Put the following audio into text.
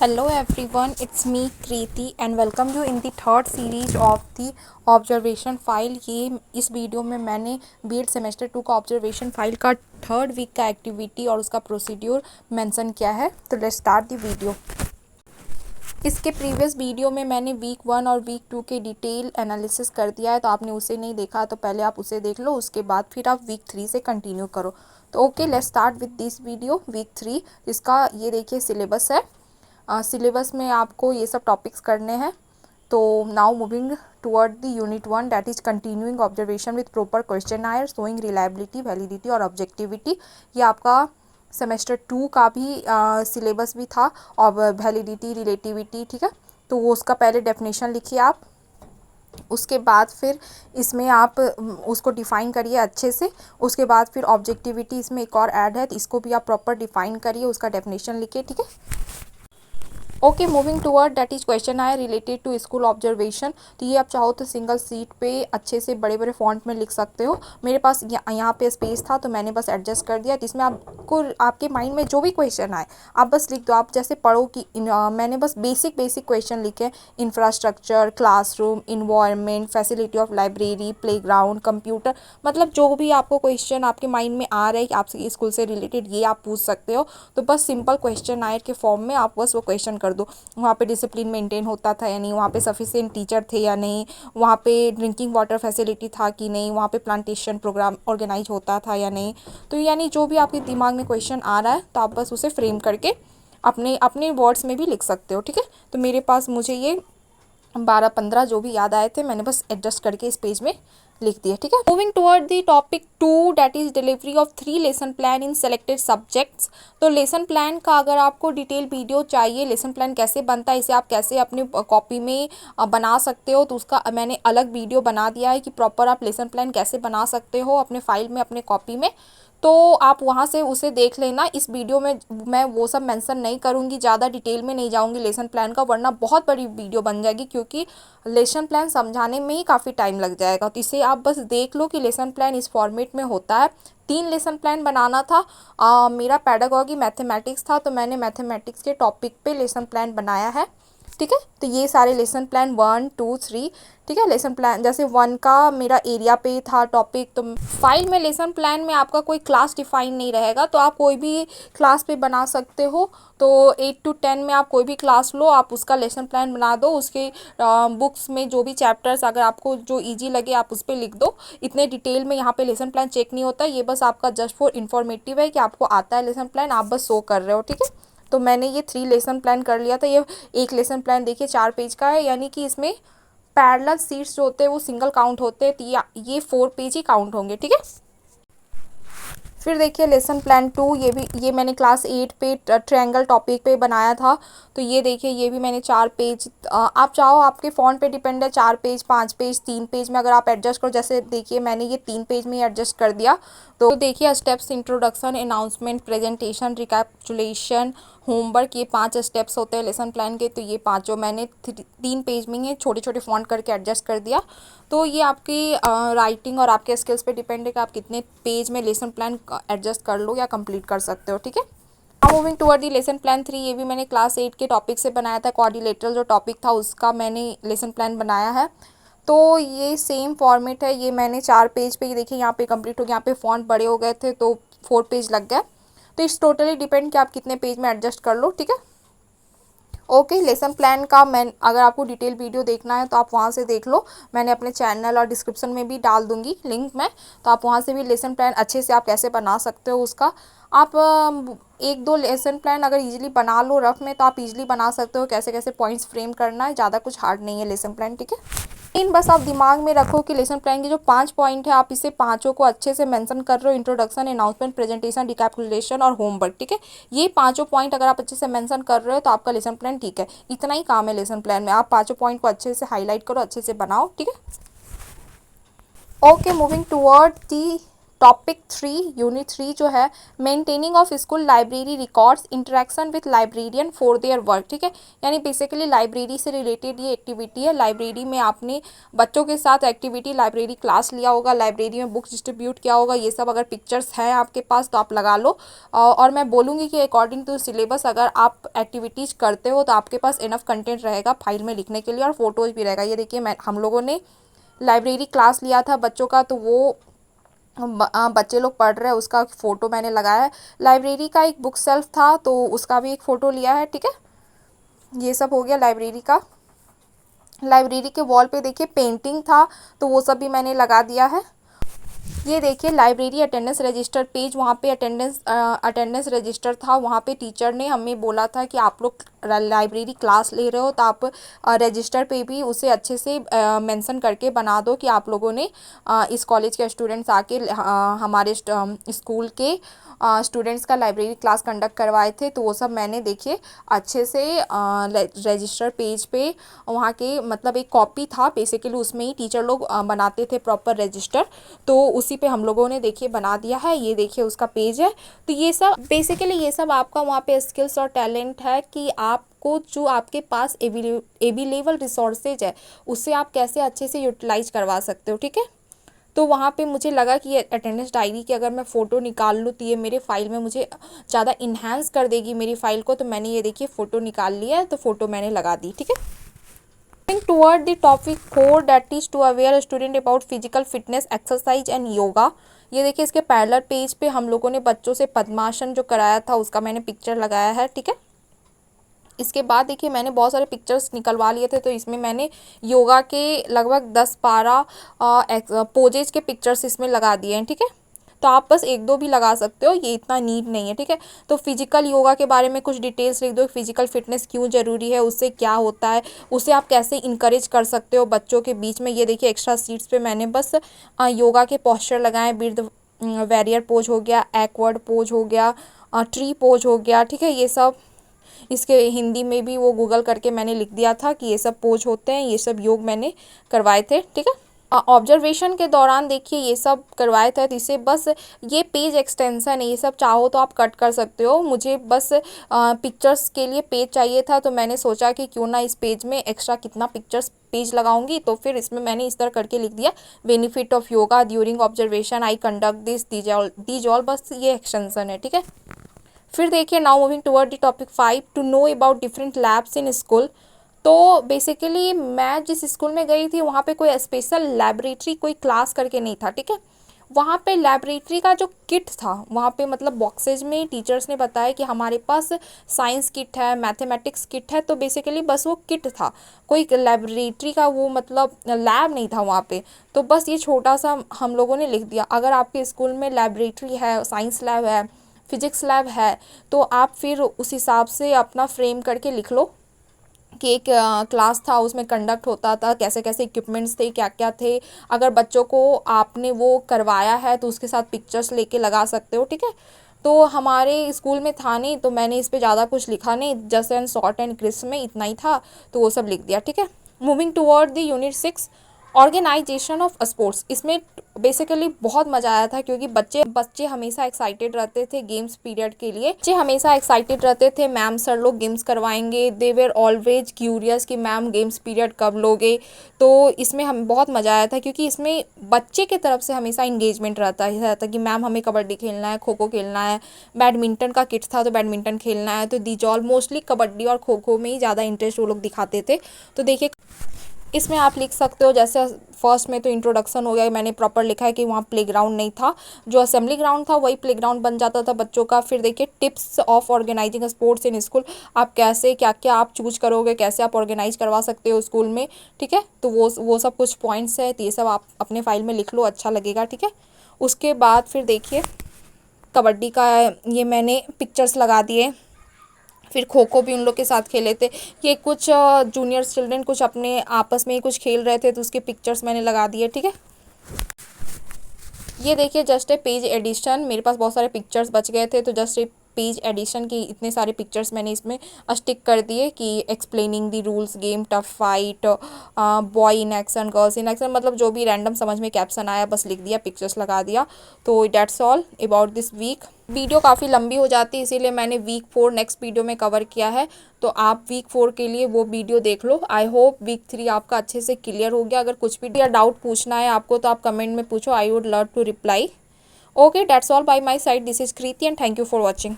Hello everyone, it's me Kriti and welcome you in the third series of the observation file. ये इस video में मैंने BEd semester 2 का observation file का third week का activity और उसका प्रोसीड्यूर मेंशन किया है। तो लेट्स स्टार्ट द वीडियो। इसके प्रीवियस वीडियो में मैंने वीक 1 और वीक 2 के डिटेल एनालिसिस कर दिया है, तो आपने उसे नहीं देखा तो पहले आप उसे देख लो, उसके बाद फिर आप वीक 3 से कंटिन्यू करो। तो okay, let's start with this video week 3। इसका ये देखिए सिलेबस है। सिलेबस में आपको ये सब टॉपिक्स करने हैं। तो now moving toward the unit 1, that is continuing observation with proper questionnaire showing reliability, validity और ऑब्जेक्टिविटी। ये आपका सेमेस्टर 2 का भी सिलेबस भी था, और वैलिडिटी, रिलेटिविटी, ठीक है। तो वो उसका पहले डेफिनेशन लिखिए आप, उसके बाद फिर इसमें आप उसको डिफ़ाइन करिए अच्छे से। उसके बाद फिर ऑब्जेक्टिविटी इसमें एक और ऐड है, तो इसको भी आप प्रॉपर डिफ़ाइन करिए, उसका डेफिनेशन लिखिए, ठीक है। Okay, moving toward that is question आए रिलेटेड टू स्कूल ऑब्जर्वेशन। तो ये आप चाहो तो सिंगल सीट पे अच्छे से बड़े बड़े फॉन्ट में लिख सकते हो। मेरे पास यहाँ पे स्पेस था तो मैंने बस एडजस्ट कर दिया। तो इसमें आपको आपके माइंड में जो भी क्वेश्चन आए आप बस लिख दो। आप जैसे पढ़ो कि मैंने बस बेसिक क्वेश्चन लिखे, infrastructure, classroom, environment, facility of library, playground, computer, मतलब जो भी आपको क्वेश्चन आपके माइंड में आ रहा है कि आपसे स्कूल से रिलेटेड, ये आप पूछ सकते हो। तो बस सिंपल क्वेश्चन आयर के फॉर्म में आप बस वो क्वेश्चन कर दो। वहाँ पे डिसिप्लिन मेंटेन होता था या नहीं, वहाँ पे सफिशिएंट टीचर थे या नहीं, वहाँ पे ड्रिंकिंग वाटर फैसिलिटी था कि नहीं, वहाँ पे प्लांटेशन प्रोग्राम ऑर्गेनाइज होता था या नहीं। तो यानी जो भी आपके दिमाग में क्वेश्चन आ रहा है तो आप बस उसे फ्रेम करके अपने अपने वर्ड्स में भी लिख सकते हो, ठीक है। तो मेरे पास मुझे ये 12-15 जो भी याद आए थे मैंने बस एडजस्ट करके इस पेज में लिख दिया, ठीक है। Moving toward the topic 2, that is delivery of 3 lesson plan in selected subjects. तो लेसन प्लान का अगर आपको डिटेल वीडियो चाहिए, लेसन प्लान कैसे बनता है, इसे आप कैसे अपनी कॉपी में बना सकते हो, तो उसका मैंने अलग वीडियो बना दिया है कि प्रॉपर आप लेसन प्लान कैसे बना सकते हो अपने फाइल में, अपने कॉपी में। तो आप वहाँ से उसे देख लेना। इस वीडियो में मैं वो सब मेंशन नहीं करूँगी, ज़्यादा डिटेल में नहीं जाऊँगी लेसन प्लान का, वरना बहुत बड़ी वीडियो बन जाएगी, क्योंकि लेसन प्लान समझाने में ही काफ़ी टाइम लग जाएगा। तो इसे आप बस देख लो कि लेसन प्लान इस फॉर्मेट में होता है। 3 लेसन प्लान बनाना था। मेरा पैडागॉजी मैथमेटिक्स था, तो मैंने मैथमेटिक्स के टॉपिक पे लेसन प्लान बनाया है, ठीक है। तो ये सारे लेसन प्लान 1, 2, 3, ठीक है। लेसन प्लान जैसे 1 का मेरा एरिया पे था टॉपिक, तो फाइल में लेसन प्लान में आपका कोई क्लास डिफाइन नहीं रहेगा, तो आप कोई भी क्लास पे बना सकते हो। तो 8 to 10 में आप कोई भी क्लास लो, आप उसका लेसन प्लान बना दो। उसके बुक्स में जो भी चैप्टर्स अगर आपको जो ईजी लगे आप उस पर लिख दो। इतने डिटेल में यहाँ पे लेसन प्लान चेक नहीं होता, ये बस आपका जस्ट फॉर इन्फॉर्मेटिव है कि आपको आता है लेसन प्लान, आप बस शो कर रहे हो, ठीक है। तो मैंने ये 3 लेसन प्लान कर लिया था। ये एक लेसन प्लान देखिए 4 पेज का है, यानी कि इसमें पैरेलल सीट्स जो होते हैं वो सिंगल काउंट होते हैं, तो ये 4 पेज ही काउंट होंगे, ठीक है। फिर देखिए लेसन प्लान 2, ये मैंने क्लास 8 पे ट्रायंगल टॉपिक पे बनाया था। तो ये देखिए ये भी मैंने 4 पेज, आप चाहो आपके फ़ॉन्ट पे डिपेंड है, 4 पेज, 5 पेज, 3 पेज में अगर आप एडजस्ट करो। जैसे देखिए मैंने ये 3 पेज में ही एडजस्ट कर दिया। तो देखिए steps, introduction, announcement, presentation, recapitulation, homework, ये 5 स्टेप्स होते हैं लेसन प्लान के। तो ये पाँचों मैंने 3 पेज में ही छोटे छोटे फॉन्ट करके एडजस्ट कर दिया। तो ये आपकी राइटिंग और आपके स्किल्स पे डिपेंड है कि आप कितने पेज में लेसन प्लान एडजस्ट कर लो या कंप्लीट कर सकते हो, ठीक है। Moving toward the lesson plan 3, ये भी मैंने क्लास 8 के टॉपिक से बनाया था। कोऑर्डिनेटर जो टॉपिक था उसका मैंने लेसन प्लान बनाया है। तो ये सेम फॉर्मेट है। ये मैंने 4 पेज पे, ये देखिए यहाँ पे कंप्लीट हो गया। यहाँ पे फॉन्ट बड़े हो गए थे तो 4 पेज लग गए। तो इट्स टोटली डिपेंड कि आप कितने पेज में एडजस्ट कर लो, ठीक है। ओके, लेसन प्लान का मैं अगर आपको डिटेल वीडियो देखना है तो आप वहाँ से देख लो। मैंने अपने चैनल और डिस्क्रिप्शन में भी डाल दूँगी लिंक में, तो आप वहाँ से भी लेसन प्लान अच्छे से आप कैसे बना सकते हो उसका। आप 1-2 लेसन प्लान अगर इजीली बना लो रफ में, तो आप इजीली बना सकते हो कैसे कैसे पॉइंट्स फ्रेम करना है। ज़्यादा कुछ हार्ड नहीं है लेसन प्लान, ठीक है। बस आप दिमाग में रखो कि लेसन प्लान के जो 5 पॉइंट है, आप इसे पाँचों को अच्छे से मेंशन कर रहे हो। इंट्रोडक्शन, अनाउंसमेंट, प्रेजेंटेशन, रिकैपिचुलेशन और होमवर्क, ठीक है। ये पाँचों पॉइंट अगर आप अच्छे से मेंशन कर रहे हो तो आपका लेसन प्लान ठीक है। इतना ही काम है लेसन प्लान में, आप पाँचों पॉइंट को अच्छे से हाईलाइट करो, अच्छे से बनाओ, ठीक है। Okay, moving toward the topic 3 unit 3 जो है maintaining of school library records interaction with librarian for their work, ठीक है। यानी बेसिकली लाइब्रेरी से रिलेटेड ये एक्टिविटी है। लाइब्रेरी में आपने बच्चों के साथ एक्टिविटी लाइब्रेरी क्लास लिया होगा, लाइब्रेरी में बुक्स डिस्ट्रीब्यूट किया होगा, ये सब अगर पिक्चर्स हैं आपके पास तो आप लगा लो। और मैं बोलूँगी कि अकॉर्डिंग टू सिलेबस अगर आप एक्टिविटीज़ करते हो तो आपके पास इनफ कंटेंट रहेगा फाइल में लिखने के लिए और फोटोज़ भी रहेगा। ये देखिए हम लोगों ने लाइब्रेरी क्लास लिया था बच्चों का, तो वो बच्चे लोग पढ़ रहे हैं उसका फ़ोटो मैंने लगाया है। लाइब्रेरी का एक बुक सेल्फ था तो उसका भी एक फ़ोटो लिया है, ठीक है। ये सब हो गया लाइब्रेरी का। लाइब्रेरी के वॉल पे देखिए पेंटिंग था तो वो सब भी मैंने लगा दिया है। ये देखिए लाइब्रेरी अटेंडेंस रजिस्टर पेज, वहाँ पे अटेंडेंस रजिस्टर था। वहाँ पे टीचर ने हमें बोला था कि आप लोग लाइब्रेरी क्लास ले रहे हो तो आप रजिस्टर पे भी उसे अच्छे से मेंशन करके बना दो कि आप लोगों ने इस कॉलेज के स्टूडेंट्स आके हमारे स्कूल के स्टूडेंट्स का लाइब्रेरी क्लास कंडक्ट करवाए थे। तो वो सब मैंने देखिए अच्छे से रजिस्टर पेज पे वहाँ के मतलब एक कॉपी था बेसिकली, उसमें ही टीचर लोग बनाते थे प्रॉपर रजिस्टर, तो उसी पे हम लोगों ने देखिए बना दिया है। ये देखिए उसका पेज है। तो ये सब बेसिकली ये सब आपका वहाँ पे स्किल्स और टैलेंट है कि आपको जो आपके पास अवेलेबल रिसोर्सेज है उससे आप कैसे अच्छे से यूटिलाइज करवा सकते हो, ठीक है। तो वहाँ पे मुझे लगा कि अटेंडेंस डायरी की अगर मैं फ़ोटो निकाल लूँ तो ये मेरे फाइल में मुझे ज़्यादा इन्हांस कर देगी मेरी फ़ाइल को। तो मैंने ये देखिए फ़ोटो निकाल लिया है, तो फ़ोटो मैंने लगा दी, ठीक है। Toward the topic 4 that is to aware a student about physical fitness, exercise and yoga। ये देखिए इसके पैरेलल पेज पे हम लोगों ने बच्चों से पद्मासन जो कराया था उसका मैंने पिक्चर लगाया है, ठीक है। इसके बाद देखिए मैंने बहुत सारे पिक्चर्स निकलवा लिए थे, तो इसमें मैंने योगा के लगभग 10-12 पोजेज के पिक्चर्स इसमें लगा दिए हैं, ठीक है। तो आप बस एक दो भी लगा सकते हो, ये इतना नीड नहीं है, ठीक है। तो फिजिकल योगा के बारे में कुछ डिटेल्स लिख दो, फिजिकल फिटनेस क्यों ज़रूरी है, उससे क्या होता है, उसे आप कैसे इंकरेज कर सकते हो बच्चों के बीच में। ये देखिए एक्स्ट्रा सीट्स पे मैंने बस योगा के पोस्चर लगाए, ब्रीथ वैरियर पोज हो गया, एक्वर्ड पोज हो गया, ट्री पोज हो गया, ठीक है। ये सब इसके हिंदी में भी वो गूगल करके मैंने लिख दिया था कि ये सब पोज होते हैं, ये सब योग मैंने करवाए थे, ठीक है। ऑब्जर्वेशन के दौरान देखिए ये सब करवाए थे, तो इसे बस ये पेज एक्सटेंसन है, ये सब चाहो तो आप कट कर सकते हो। मुझे बस पिक्चर्स के लिए पेज चाहिए था, तो मैंने सोचा कि क्यों ना इस पेज में एक्स्ट्रा कितना पिक्चर्स पेज लगाऊंगी, तो फिर इसमें मैंने इस तरह करके लिख दिया benefit of yoga during observation I conduct this these all, बस ये एक्सटेंसन है, ठीक है। फिर देखिए now moving toward the topic 5 to know about different labs in school. तो बेसिकली मैं जिस स्कूल में गई थी वहाँ पे कोई स्पेशल लैबोरेटरी कोई क्लास करके नहीं था, ठीक है। वहाँ पे लैबोरेटरी का जो किट था वहाँ पे मतलब बॉक्सेज में टीचर्स ने बताया कि हमारे पास साइंस किट है, मैथमेटिक्स किट है, तो बेसिकली बस वो किट था, कोई लैबोरेटरी का वो मतलब लैब नहीं था वहाँ पे। तो बस ये छोटा सा हम लोगों ने लिख दिया। अगर आपके स्कूल में लैबोरेटरी है, साइंस लैब है, फिजिक्स लैब है, तो आप फिर उस हिसाब से अपना फ्रेम करके लिख लो कि एक क्लास था उसमें कंडक्ट होता था, कैसे कैसे इक्विपमेंट्स थे, क्या क्या थे। अगर बच्चों को आपने वो करवाया है तो उसके साथ पिक्चर्स लेके लगा सकते हो, ठीक है। तो हमारे स्कूल में था नहीं, तो मैंने इस पर ज़्यादा कुछ लिखा नहीं, just and short and crisp में इतना ही था, तो वो सब लिख दिया, ठीक है। Moving toward the unit 6 organisation of sports. इसमें बेसिकली बहुत मज़ा आया था क्योंकि बच्चे हमेशा एक्साइटेड रहते थे गेम्स पीरियड के लिए। बच्चे हमेशा एक्साइटेड रहते थे मैम सर लोग गेम्स करवाएंगे, दे वेर ऑलवेज क्यूरियस कि मैम गेम्स पीरियड कब लोगे। तो इसमें हम बहुत मज़ा आया था क्योंकि इसमें बच्चे की तरफ से हमेशा इंगेजमेंट रहता कि मैम हमें कबड्डी खेलना है, खो खो खेलना है, बैडमिंटन का किट था तो बैडमिंटन खेलना है। तो दीज ऑल मोस्टली कबड्डी और खो खो में ही ज़्यादा इंटरेस्ट वो लोग दिखाते थे। तो देखिए इसमें आप लिख सकते हो, जैसे फर्स्ट में तो इंट्रोडक्शन हो गया, मैंने प्रॉपर लिखा है कि वहाँ प्लेग्राउंड नहीं था, जो असेंबली ग्राउंड था वही प्लेग्राउंड बन जाता था बच्चों का। फिर देखिए tips of organising sports in school, आप कैसे क्या क्या आप चूज करोगे, कैसे आप ऑर्गेनाइज करवा सकते हो स्कूल में, ठीक है। तो वो सब कुछ पॉइंट्स है, तो ये सब आप अपने फाइल में लिख लो, अच्छा लगेगा, ठीक है। उसके बाद फिर देखिए कबड्डी का ये मैंने पिक्चर्स लगा दिए, फिर खो खो भी उन लोग के साथ खेले थे। ये कुछ जूनियर चिल्ड्रन कुछ अपने आपस में ही कुछ खेल रहे थे, तो उसके पिक्चर्स मैंने लगा दिए, ठीक है। ये देखिए जस्ट ए पेज एडिशन, मेरे पास बहुत सारे पिक्चर्स बच गए थे, तो जस्ट ए पेज एडिशन के इतने सारे पिक्चर्स मैंने इसमें स्टिक कर दिए कि explaining the rules game, tough fight, boy in action, girls in action, मतलब जो भी रैंडम समझ में कैप्शन आया बस लिख दिया, पिक्चर्स लगा दिया। तो that's all about this week. Video काफ़ी लंबी हो जाती है इसीलिए मैंने वीक 4 नेक्स्ट वीडियो में कवर किया है, तो आप वीक 4 के लिए वो वीडियो देख लो। आई होप वीक 3 आपका अच्छे से क्लियर हो गया। अगर कुछ भी डाउट पूछना है आपको तो आप कमेंट में पूछो, I would love to reply. Okay, that's all by my side. This is Kriti and thank you for watching.